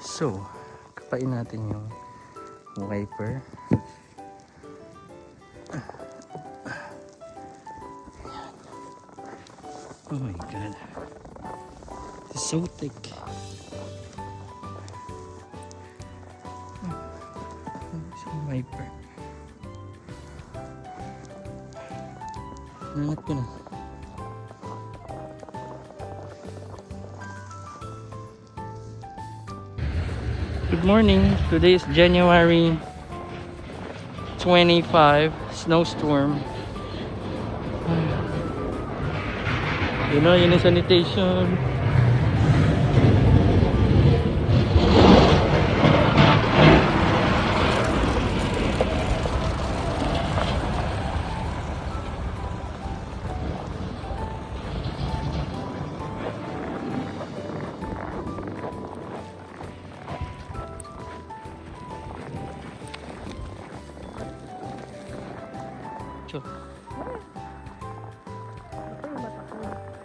So, kapain natin yung wiper. Oh my god. It's so thick. Yung wiper. Nangat ko na. Good morning. Today is January 25, snowstorm. You know, yun yung sanitation.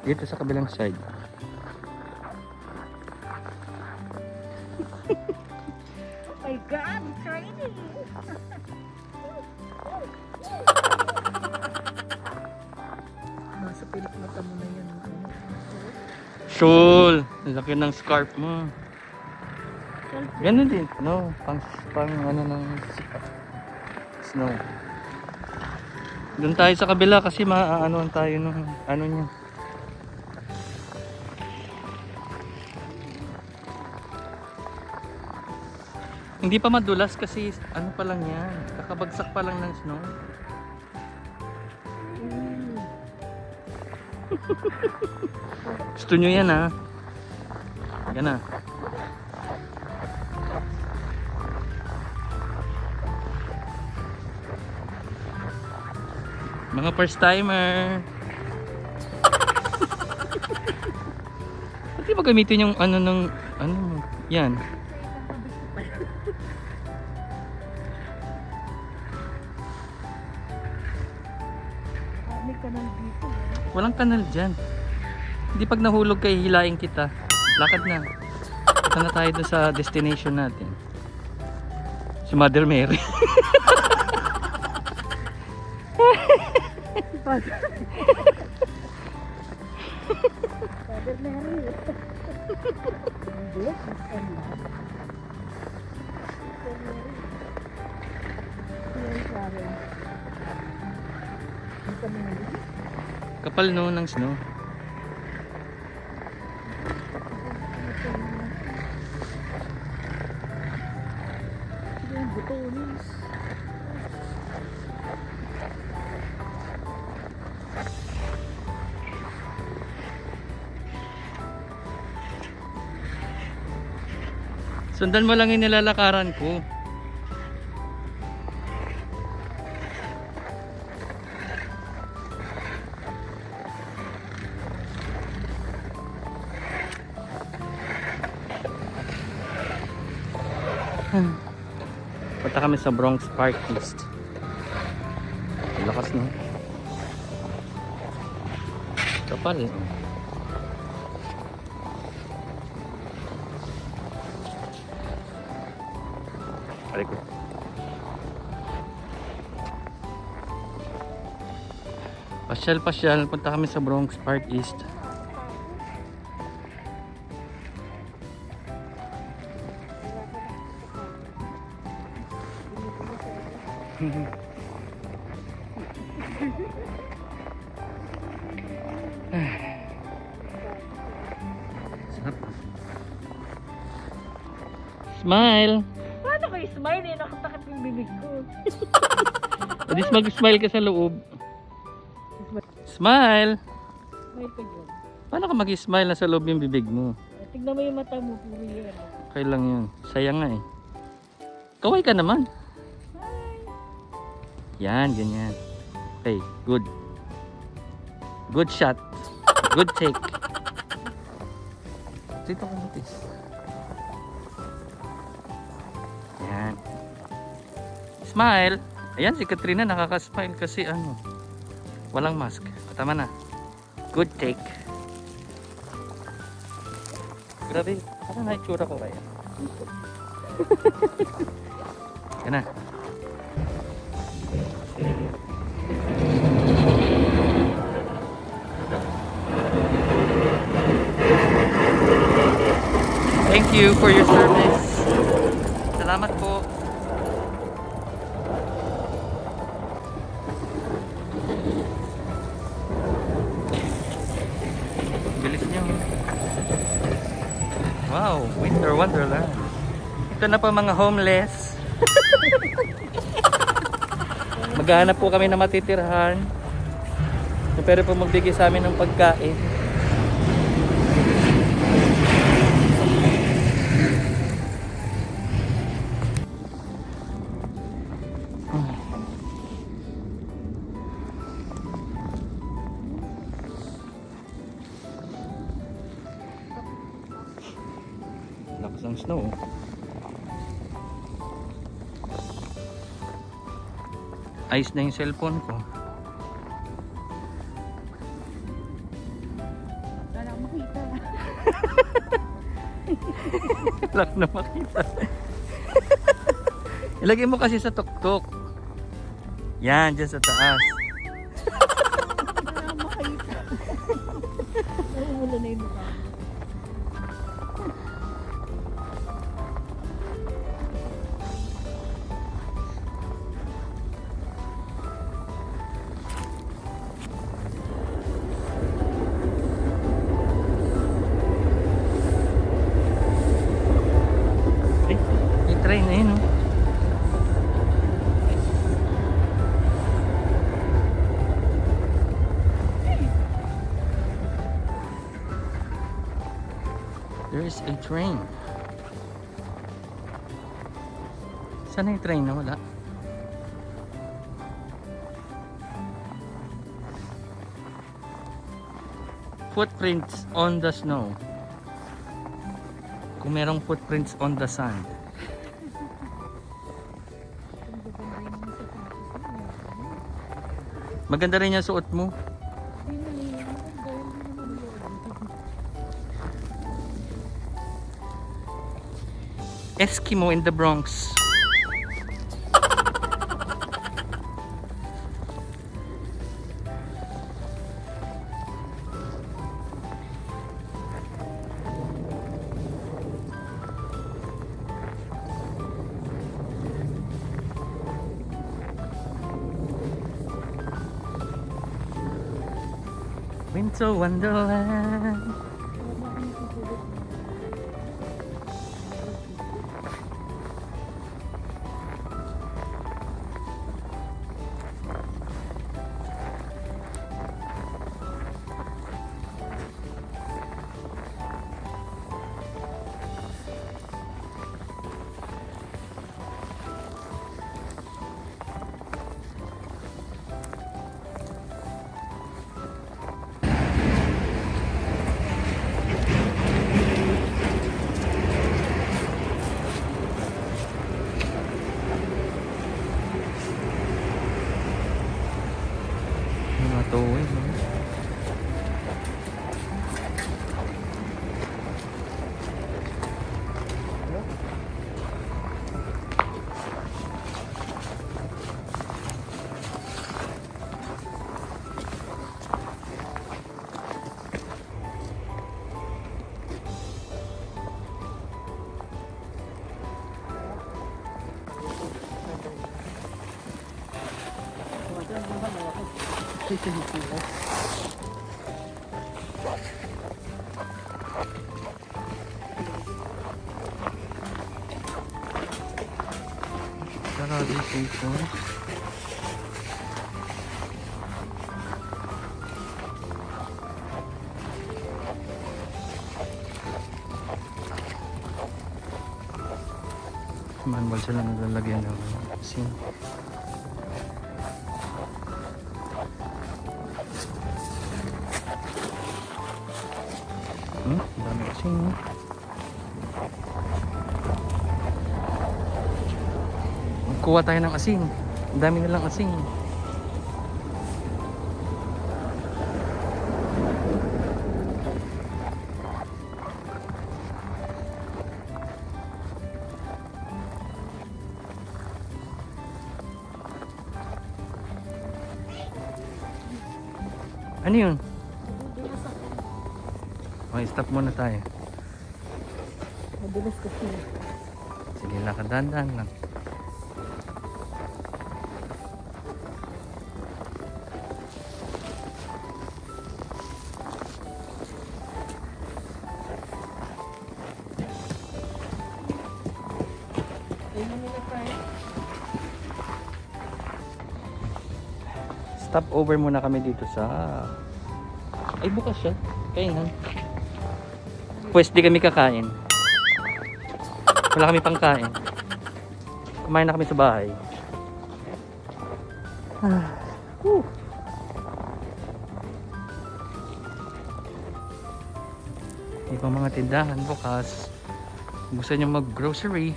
Dito sa kabilang side. Oh my God, it's raining. Nasa pilik mata mo na yan. Shul! Laki ng scarf mo. Ganun din. No, pang ano ng snow. Doon tayo sa kabila kasi maaanoan tayo ng ano niya. Hindi pa madulas kasi ano pa lang yan. Kakabagsak pa lang ng snow. Gusto nyo yan ha? Yan na. Mga first timer. Pati ba gamitin yung ano ng ano yan? May kanal dito. Walang kanal dyan. Hindi pag nahulog kay hilain kita. Lakad na. Punta na tayo doon sa destination natin. Si Mother Mary. Father Mary. Hindi, Mr. Love. Mr. Mary. Yan, Karen. Mr. Mary. Kapal no ng snow. Yung butones. Sundan mo lang yung nilalakaran ko. Punta kami sa Bronx Park East. Lakas no. Kapal eh. Balik ko. Pasyal, punta kami sa Bronx Park East. Smile! Paano kayo smile eh? Nakatakip yung bibig ko. At least mag-smile ka sa loob. Smile! Smile ka dyan. Paano ka mag-smile na sa loob yung bibig mo? Tignan mo yung mata mo, puro yan. Okay lang yun. Sayang nga eh. Kaway ka naman. Yan, ganyan. Okay, good. Good shot. Good take. Dito ka natin. Yan. Smile. Ayan, si Katrina nakaka-smile kasi ano, walang mask. Tama na. Good take. Grabe, parang naitsura ko kaya. Yan na. Thank you for your service. Salamat po. Bilis niyo. Wow, Winter Wonderland. Ito na po mga homeless. Maghahanap po kami ng matitirhan. Pero po magbigay sa amin ng pagkain. Lakas ng snow. Ice na yung cellphone ko. Wala akong makita. Wala ko na makita. Ilagay mo kasi sa tuktok. Yan, dyan sa taas. Wala akong makita. Nahumula na yung mukha. Eh, may train na yun, oh. There is a train. Saan yung train na wala? Footprints on the snow. Kung merong footprints on the sand. Maganda rin yung suot mo. Eskimo in the Bronx. Winter Wonderland. Mga towing, no? Sarado station. Manual sila naglalagyan ng asin. Dami asin. Magkuha tayo ng asin. Ang dami nilang asin. Ano yun? Madudulas ako. Okay, stop muna tayo. Madulas kasi. Sige, lakad dahan-dahan lang. Ayun nila tayo. Stop over muna kami dito sa... Ay, bukas siya. Kainan. Pwes di kami kakain. Wala kami pang kain. Kumain na kami sa bahay. Whew. May pang mga tindahan bukas. Kung gusto nyo mag-grocery,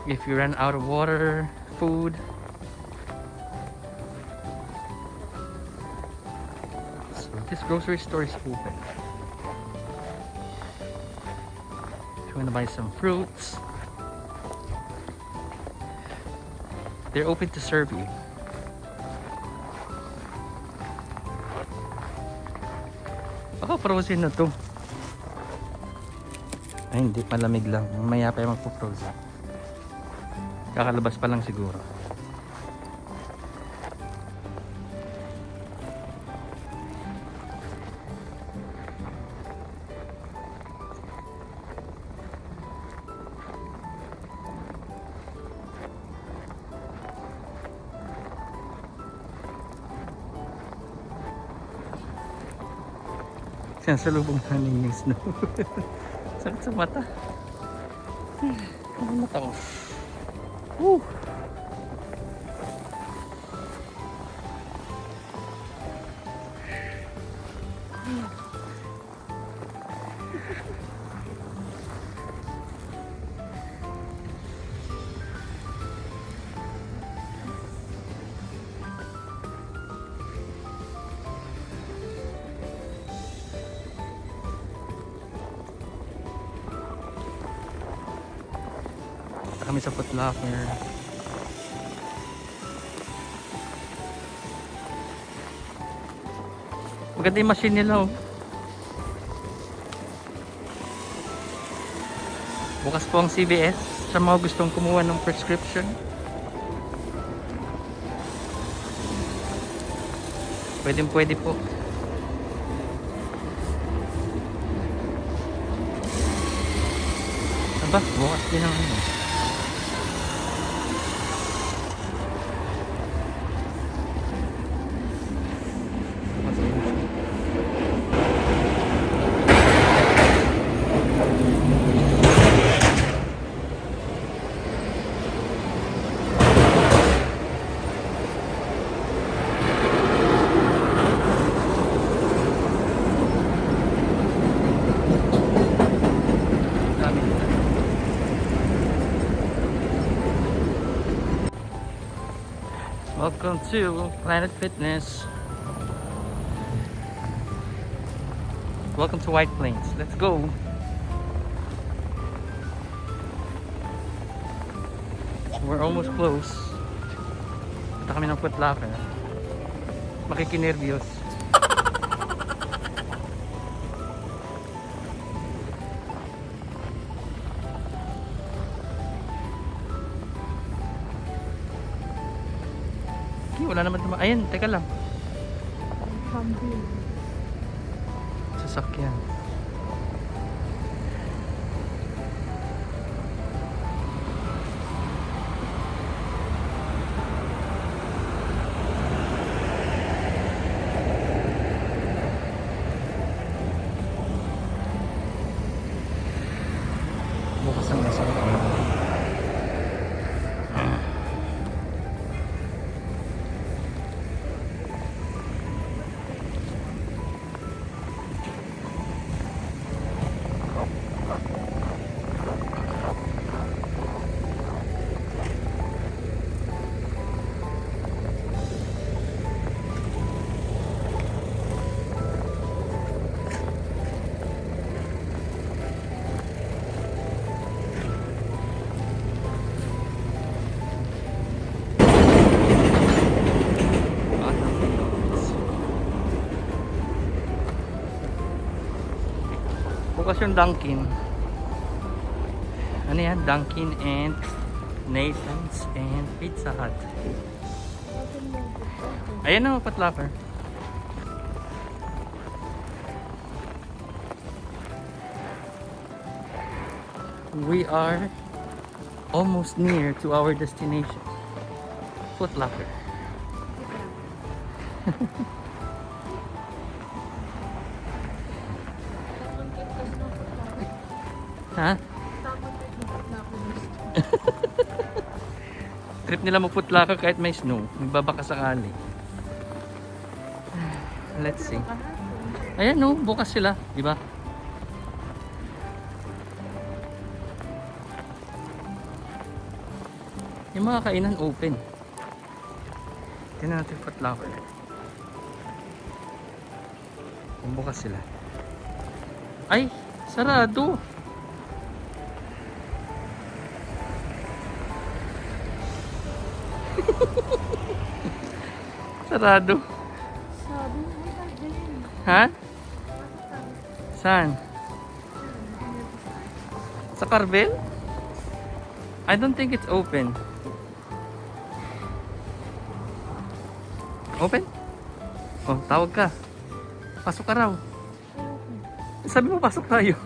if you run out of water, food, so this grocery store is open. If you want to buy some fruits, they're open to serve you. Baka frozen na to. Ay, hindi, malamig lang. Mamaya pa yung magpo-frozen. Kakalabas pa lang siguro. Sinasalubong namin yung snow. Sakit sa mata. Ang mata ko. Woo! Kami sa Foot Locker. Maganda yung machine nila, oh. Bukas po ang CVS sa mga gustong kumuha ng prescription. Pwede po. Aba, bukas din ang ano. Welcome to Planet Fitness. Welcome to White Plains. Let's go. We're almost close. Punta kami ng Foot Locker. Makikinervyos. Wala naman tuma. Ayun, teka lang. Humvee. Sasakyan. Bukas ang nasa Tapos yung Dunkin. Ano yan? Dunkin and Nathan's and Pizza Hut. Ayan na, Foot Locker. We are almost near to our destination. Foot Locker. Ha? Trip nila mag-Foot Locker kahit may snow. Magbabaka sakali. Let's see. Ayan no, bukas sila, di ba? Yung mga kainan open. Tingnan natin Foot Locker. Kung bukas sila. Ay, sarado. Sarado. Sabi mo, ay din. Ha? Saan? Sa Carvel? I don't think it's open. Open? Oh, tawag ka. Pasok ka raw. Sabi mo pasok tayo.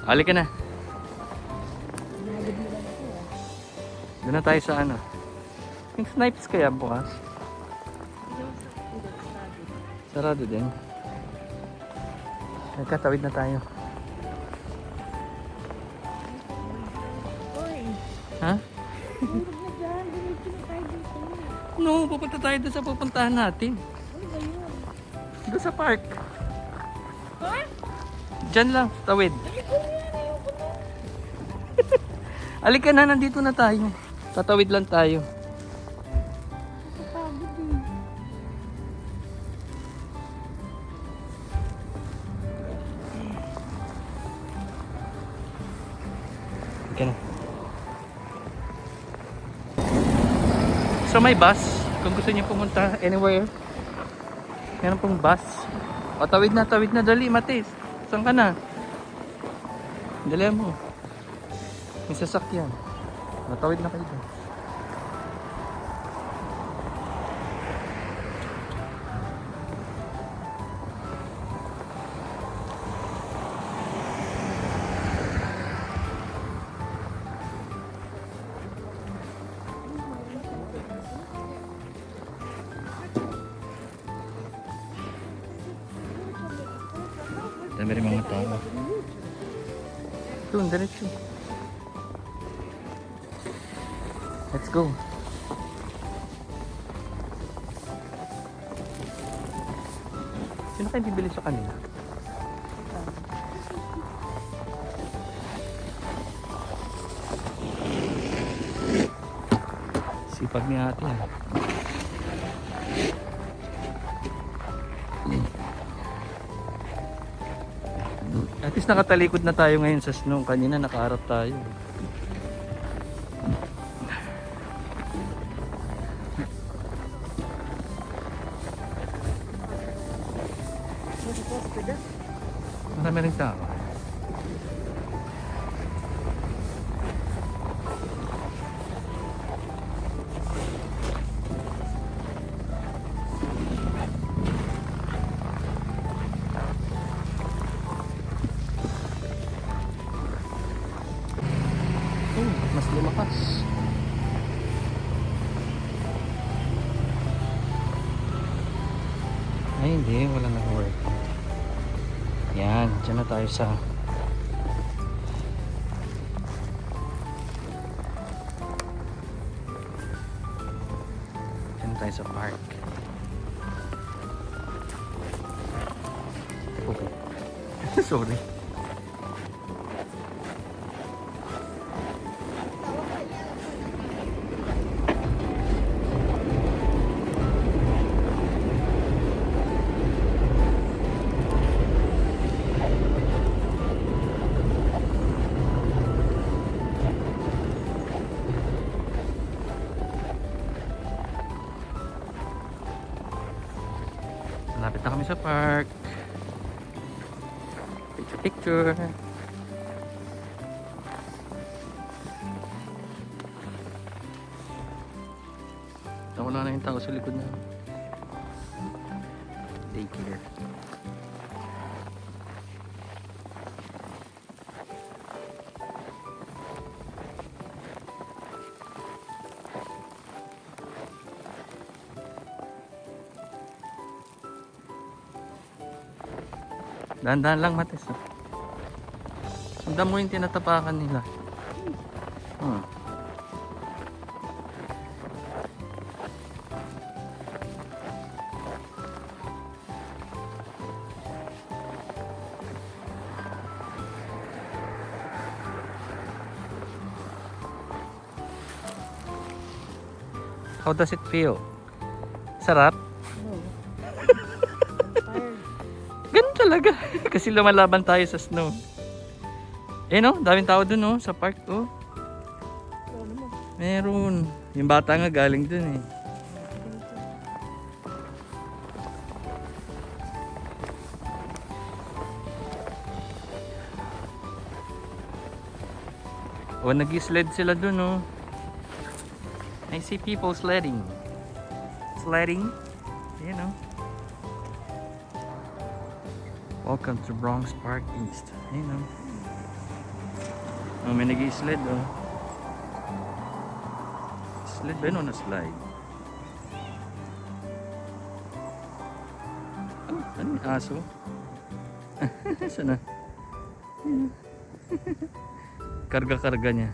Ali ka na. Doon na tayo sa ano. Yung snipes kaya bukas. Sarado din. Nagkatawid na tayo. Oy, Ha? hulog na dyan. Diretso na tayo dito. No, pupunta tayo doon sa pupuntahan natin. Ano ba yun? Doon sa park. Ha? Diyan lang, tawid. Ay, ko yan. Ayoko na. Alika na, nandito na tayo. Tatawid lang tayo. Kapagod eh. Alika na. So may bus, kung gusto niyo pumunta anywhere, meron pong bus. O tawid na, dali Matis. Saan ka na? Dali mo. May sasakyan. Matawid na kayo dyan. Dami rin mga tao. Doon, diretso. Let's go. Sino kayo bibili sa kanila? Sipag ni ate yan. At least nakatalikod na tayo ngayon sa snow. Kanina nakaharap tayo. Marami rin tao. Mas lumakas. Ay hindi, wala nag-work. Yan, dyan na tayo sa dyan tayo sa park. Okay. Sorry. Malapit na kami sa park. Picture Picture. Wala na yung tao sa likod na. Daycare. Dahan-dahan lang, Mates. Oh. Sundan mo yung tinatapakan nila. Hmm. How does it feel? Sarap? No. Tired. Ganun talaga. Kasi lumalaban tayo sa snow. Eh no, daming tao dun oh, sa park oh. Ano mo? Meron. Yung bata nga galing dun eh. Oh, nag-sled sila dun oh. I see people sledding. Sledding. You know. Welcome to Bronx Park East. You know. Oh, may nag-sled oh. Sled ba yun o na-slide? Oh, ano yung aso? Saan na? Karga-karga niya.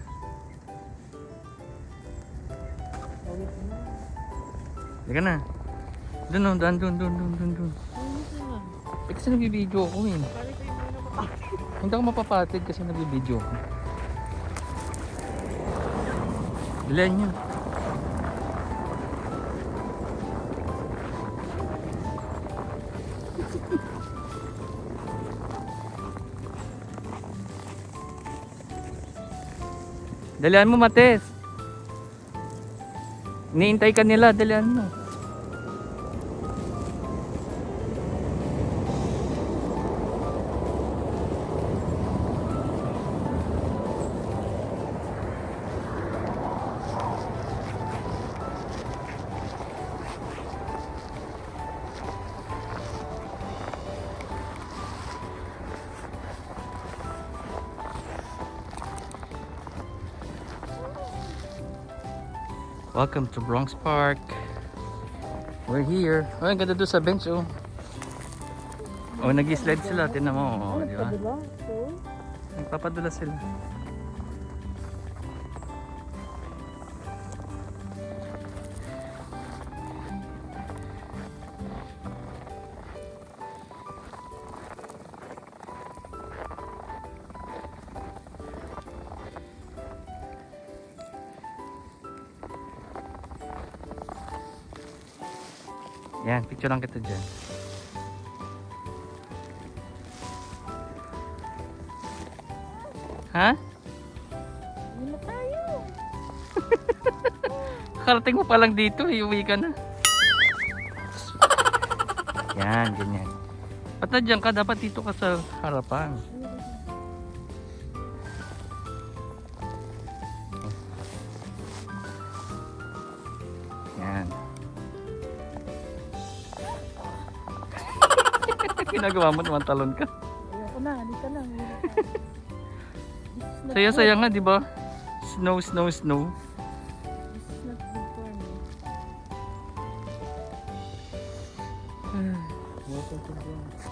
Halika na. Doon oh, doon. Eh kasi nagbibideo ako eh. Hindi ako mapapatig kasi nagbibideo ako. Dalihan nyo. Dalihan mo, Mates. Iniintay ka nila, dalihan mo. Welcome to Bronx Park. We're here. Oh, ang ganda doon sa bench oh. Oh, nag-slide sila, tingnan mo, oh, di ba? Diba? So, Nagpapadula sila. Yan, picture lang kita dyan. Ha? hindi na tayo. Karating mo pa lang dito, iuwi ka na. Yan, ganyan. Ba't nandiyan ka? Dapat dito ka sa harapan. Yan. Ginagawa mo naman, talon ka. Ayoko na, halika na. Saya-saya nga, di ba? Snow. This is not good for me. Welcome to Bronx.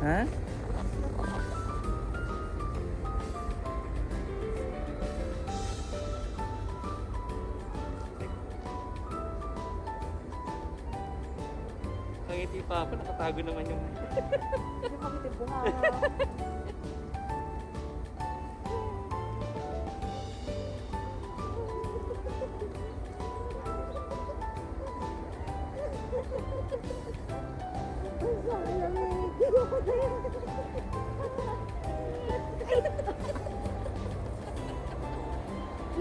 Ha? Nangiti pa ako, nakatago naman yung... Hindi makita bunga.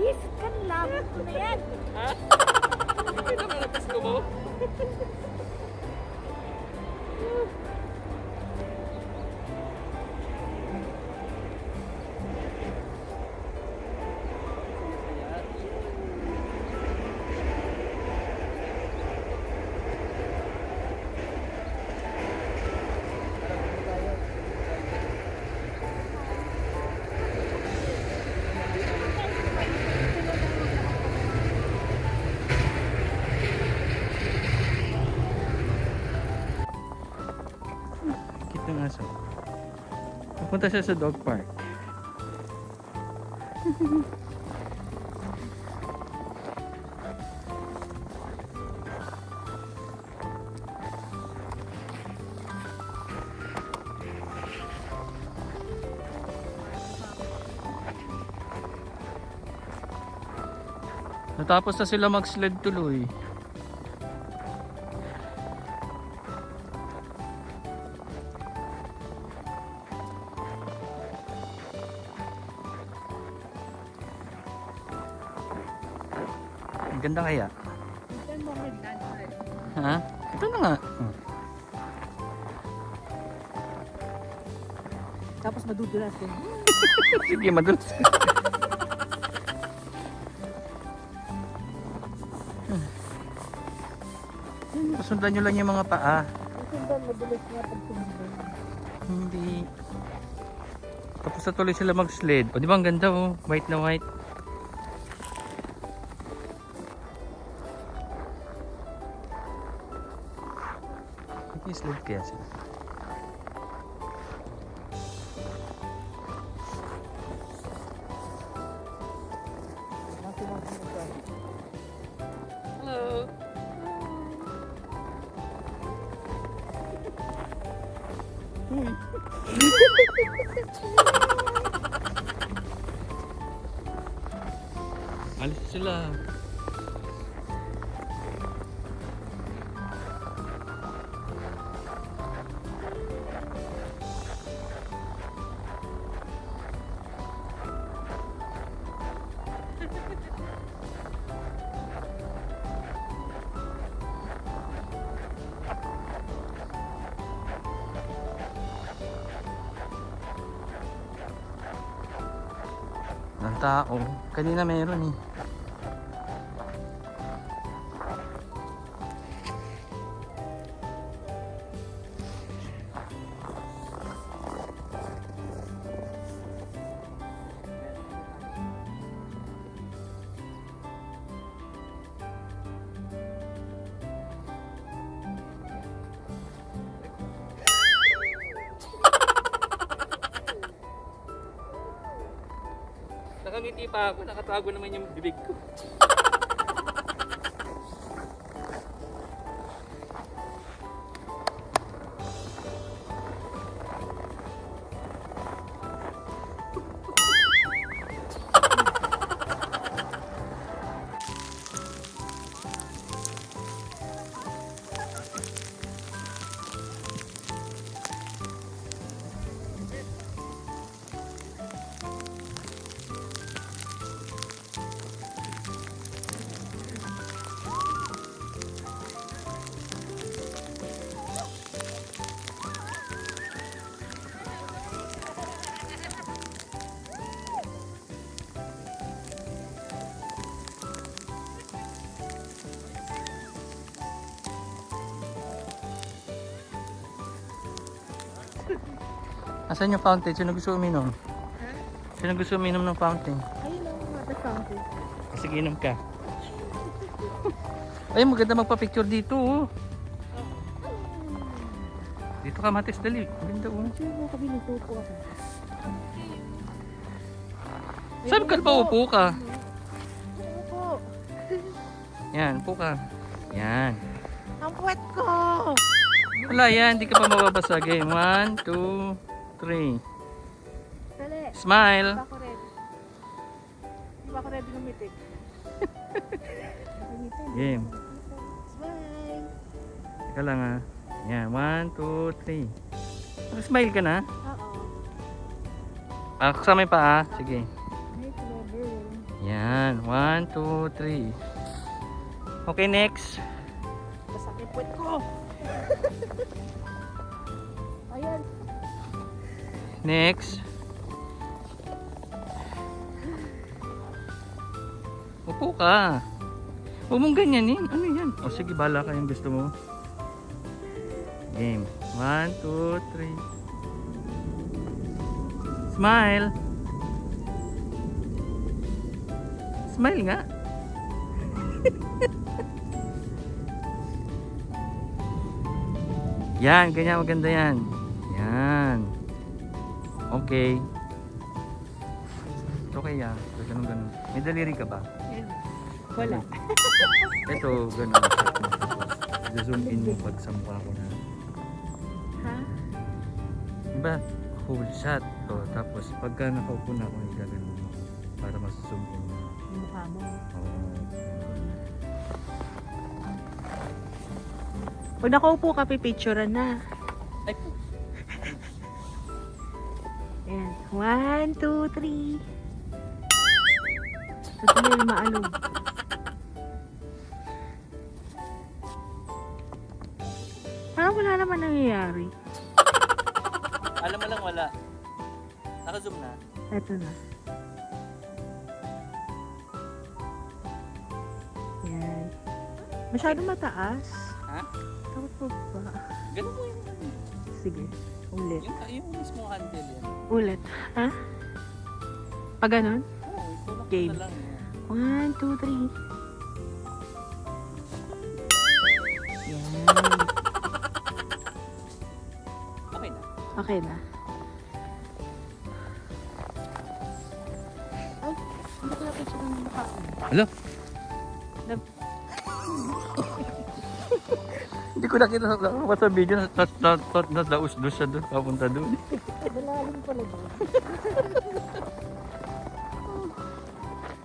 Yes, kan lamot ko na yan. Ha? Hindi naman natas ko mo? Cute ng aso. Pupunta siya sa dog park. Natapos na sila mag-sled tuloy. Ang ganda kaya? Ito mo magdadaan. Ha? Ito na nga. Oh. Tapos madudulas din. Sige, madulas. Sundan nyo lang yung mga paa. Sundan, madulas nga pag sumundan. Hindi. Tapos na tuloy sila mag-sled. O, di ba ang ganda oh? White na white. Sled kaya sila. Hello. Alis sila. Ng tao. Kanina meron eh. Nakangiti pa ako, nakatago naman yung bibig ko. Asan yung fountain? Sino gusto uminom? Sino gusto uminom ng fountain? Ayun ang water fountain. Sige, inom ka. Ay, maganda magpa-picture dito oh. Dito kamatis, dali. Ganda oh. Sure mo kami nagtupo ako. Saan ka ba upo ka? Opo. Yan, upo ka. Yan. Ang puwet ko! Wala yan, di ka pa mababasa. Game 1, 2, 3. Dali. Smile. Di ba ako ready? Di ba ako ready gumitig? Game. Smile! Teka lang ha. Yan, 1, 2, 3. Smile ka na? Oo. Kasama yung paa. Sige. Ay, clever. Yan, 1, 2, 3. Okay, next. Masakit puwet ko! Ayan. Next. Upo ka. Huwag mong ganyanin. Ano yan? O sige, bala ka yung gusto mo. Game. 1, 2, 3. Smile. Smile nga. Yan, ganyan, maganda yan. Yan. Okay. Okay yan. So, ganun. May daliri ka ba? Ayan. Wala. Ito, ganun. Zoom in mo pag sa mukha ko na. Ha? Diba? Whole shot. O, tapos pagka nakaupo na ako, gagawin mo. Para mas zoom in mo. Yung mukha mo. Oo. Pag nakaupo ka, pipicturean na. Ay, Ayan. 1, 2, 3. Ito yung maalog. Parang wala naman nangyayari. alam mo lang wala. Naka-zoom na. Ito na. Yan. Masyado mataas. Ha? Takot po ba? Ganun mo yung Sige. Ulit. yung mismo handle yan. Ulit. Ha? Pag ganon? Oo, tulak Game. na lang yan. 1, 2, 3. Yan. Okay na. Okay na. Ay, hindi ko napicture ng mukha ko. Hello? Hindi ko nakita sa video na daus-dus siya doon, papunta doon. Dalalim pala doon.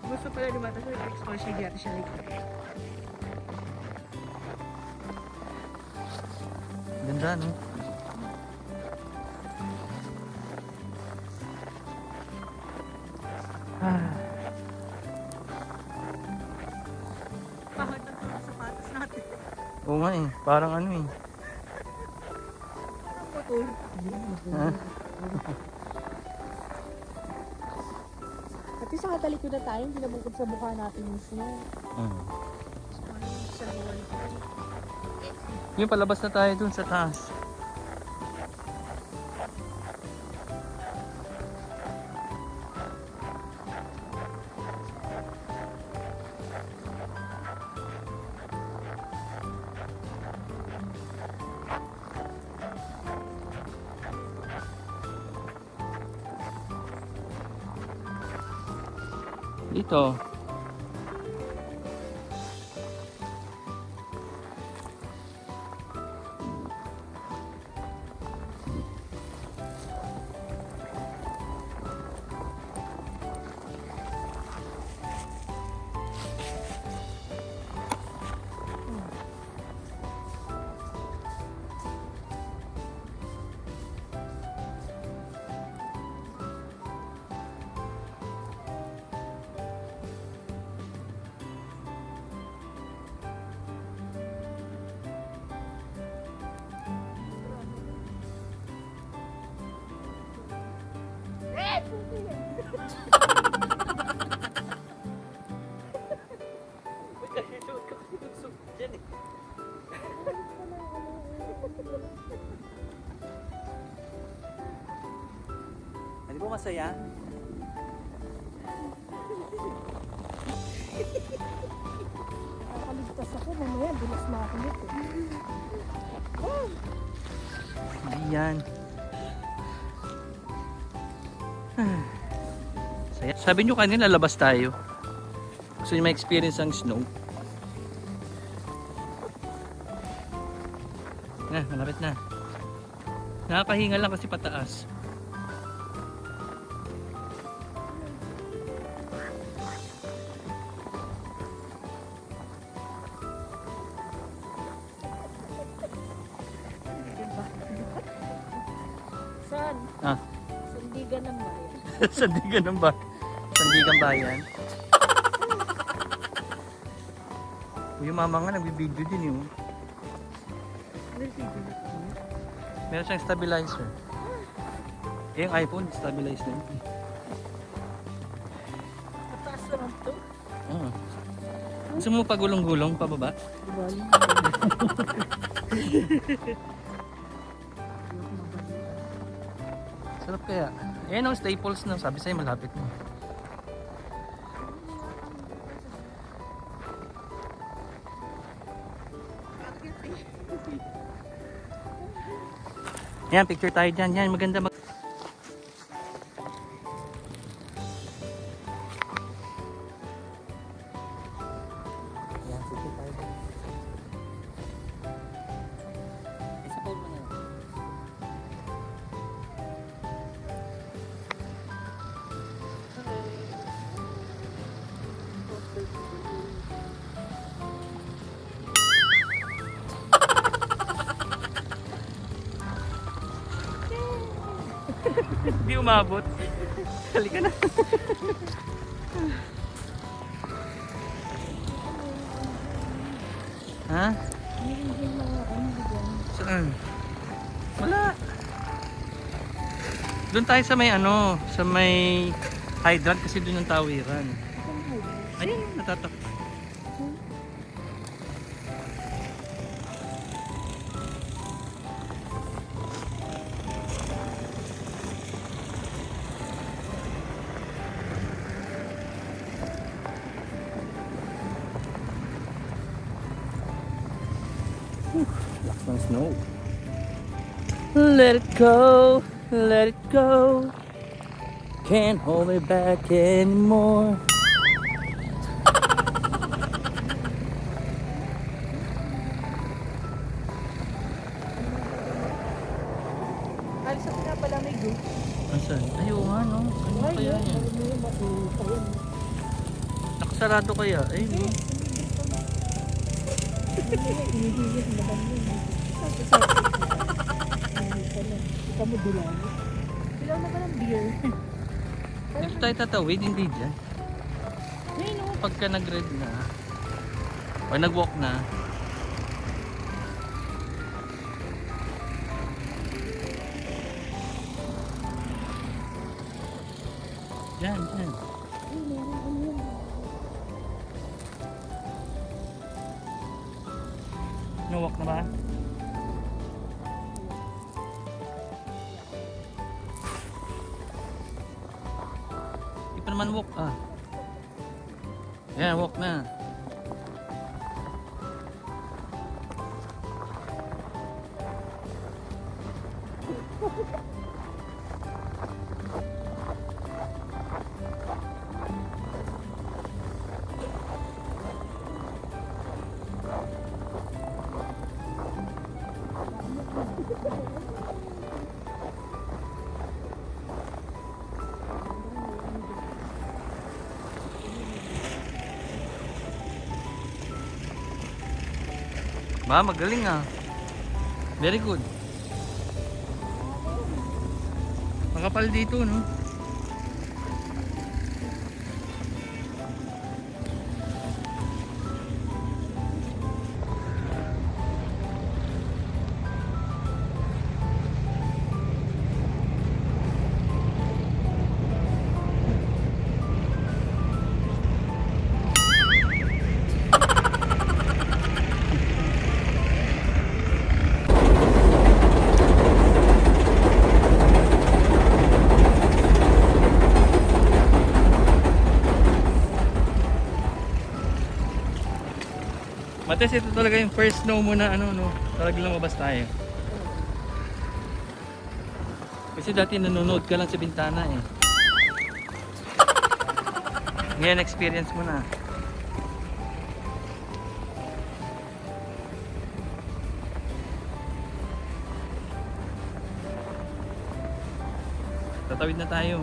Gusto pala lumata sa exposure dito siya like. Ganda, no? Pahad na sa sapatos natin. Oo nga eh, parang ano eh. Parang putol. Ha? At least nakatalikod na tayo, hindi nabukod sa mukha natin yung snow. Yung palabas na tayo dun sa taas. Dito. Hindi mo masaya? Nakakaligtas Tapos ako, mamaya, bilas na ako nito. Oh, Hindi yan. Saya. Sabi nyo kanina labas tayo. Gusto nyo ma-experience ang snow. Malapit na. Nakakahinga lang kasi pataas. saan? Ah, Sandigan ng bayan. Sandigan ng ba? Sandigan bayan. Yung mama nga nagbibideo din yun. Meron siyang stabilizer. Yung iPhone, stabilize na yun. Mataas naman to. Oo. Gusto mo pagulong-gulong pababa? Sarap kaya. Ayan ang Staples na. Sabi sa'yo malapit mo. Ayan, picture tayo dyan. Yan, maganda mag... Ayan, picture tayo dyan. Isa pa mo na. Hindi umabot. Halika na. Ha? Saan? Wala. Doon tayo sa may ano, sa may hydrant kasi doon ang tawiran. Ayun, natatak. Lakas ng snow. Let it go, let it go. Can't hold it back anymore. Alis ako nga pala may go. Asan? Ayaw nga no. Ano kaya yan? Nakasarado kaya? Ayun. Ikaw mo dilaw. Dilaw na ba ng beer? Dito tayo tatawid, hindi dyan. Ayun o, pagka nag-red na. O nag-walk na. Dyan, dyan. No-walk na ba? Hindi pa naman walk ah. Yan, walk na. Ba, magaling ah. Very good. Makapal dito, no? At least ito talaga yung first snow mo na ano, no? Talagang lumabas tayo. Kasi dati nanonood ka lang sa bintana eh. Ngayon experience mo na. Tatawid na tayo.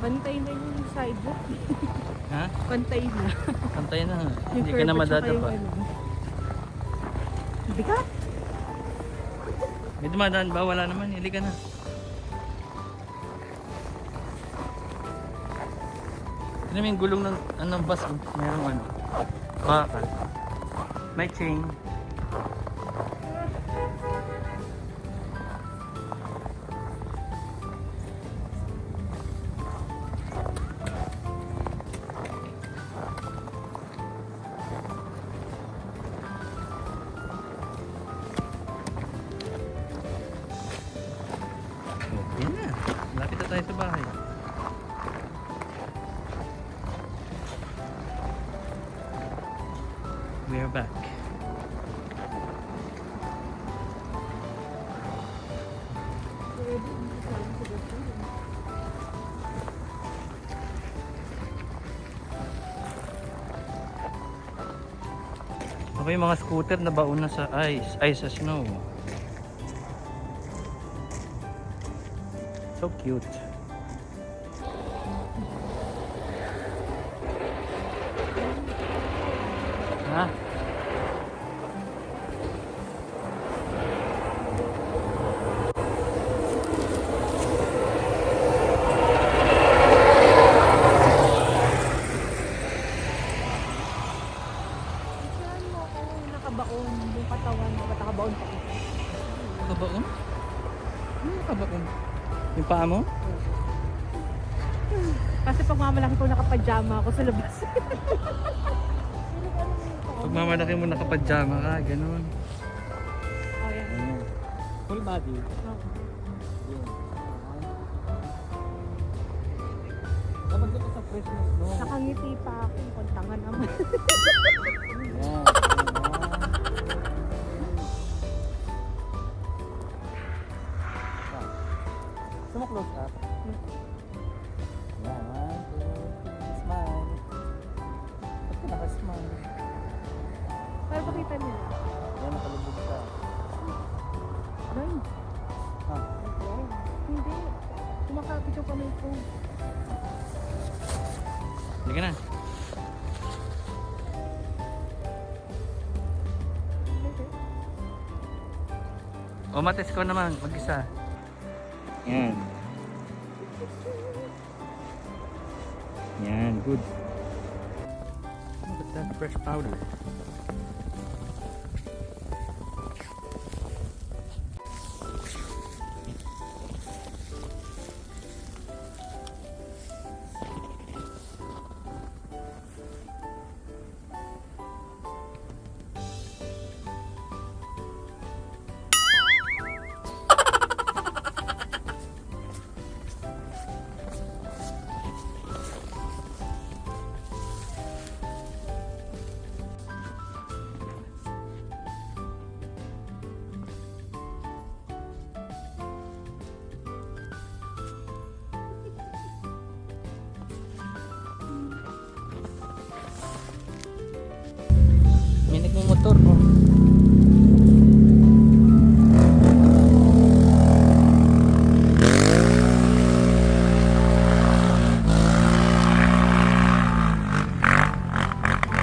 Pantay na yung sidewalk. Ha? Pantay na. Pantay na. Yung Hindi ka na curve at saka madadapa. yung ano. Bigat. May dumadaan ba? Wala naman. Hili ka na. Tignan mo yung gulong ng anong bus. Oh. Mayroong ano. Bakal. May chain. Yan na. Lapit na tayo sa bahay. We are back. Ako yung mga scooter na baon na sa ice sa snow. So cute. Ha? Saan mo ako nakabaon yung katawan mo? Ba't nakabaon pa? Nakabaon? Ano nakabaon? Yung paa mo? Kasi pag mamalaki ko nakapajama ako sa labas. Pag mamalaki mo nakapadyama ka, ganun. Oh, yan. Ayan. Full body. Oh. Dapat ka sa freshness, no? Nakangiti pa ako. Kontangan naman. Ayan. Gusto mo close up? Yan, 1, 2, 3, smile. Ba't ka nakasmile? Para pakita nila. Yan, nakalubog ka. Ay, Ha? hindi. Kumakapit yung kamay ko. Hindi ka na. O, mates ko naman, mag-isa. Yan. Yan, good. Look at that fresh powder. May nagmumotor, oh.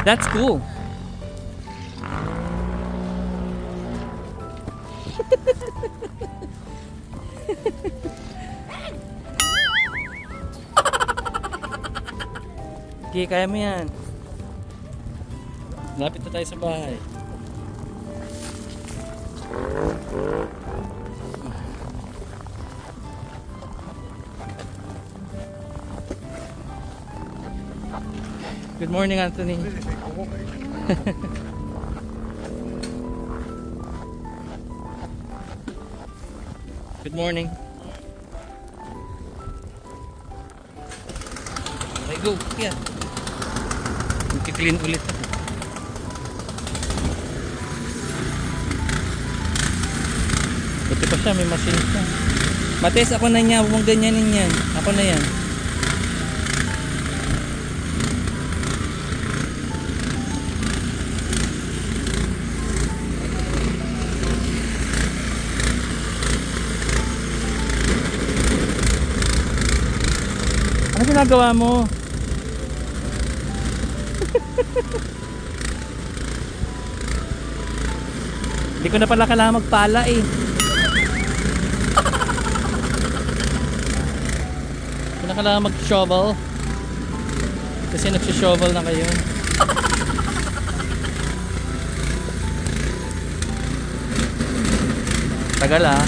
That's cool. Okay, kaya mo yan. Lapit na tayo sa bahay. Good morning, Anthony. Good morning. Okay, go. Yeah. Mag-clean ulit ako. Buti pa siya, may machine siya. Mates, ako na niya. Huwag mong ganyanin yan. Ako na yan. Ano ginagawa mo? Hindi ko na pala kailangan magpala eh. Hindi na kailangan mag-shovel. Kasi nagsishovel na kayo. Tagal ah.